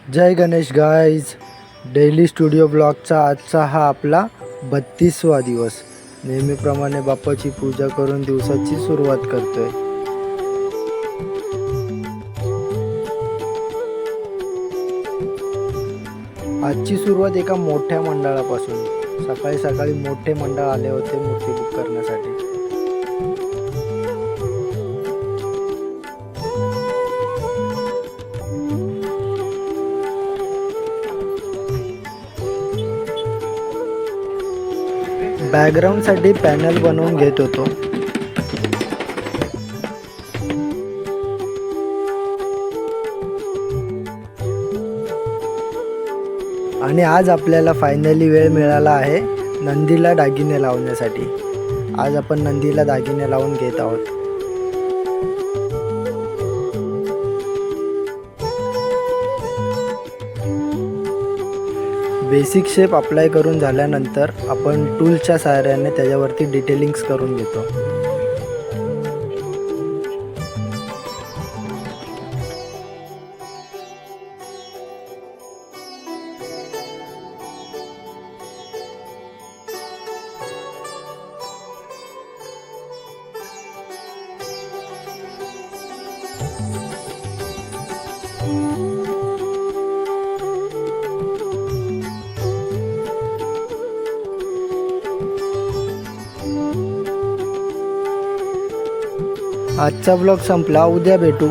जय Ganesh guys. Daily studio ब्लॉगचा आजचा हा आपला 32वा दिवस. नेहमीप्रमाणे बाप्पाची पूजा करून दिवसाची सुरुवात करतोय. आजची सुरुवात एका मोठ्या मंडळापासून. सकाळी सकाळी मोठे मंडळ आले होते मूर्ती बुक करण्यासाठी. बॅकग्राऊंडसाठी पॅनल बनवून घेत होतो. आणि आज आपल्याला फायनली वेळ मिळाला आहे नंदीला दागिने लावण्यासाठी. आज आपण नंदीला दागिने लावून घेत आहोत. बेसिक शेप अप्लाय करून झाल्यानंतर आपण टूलच्या सहाय्याने त्याच्यावरती डिटेलिंग्स करून घेतो. आजचा ब्लॉग संपला. उद्या भेटू.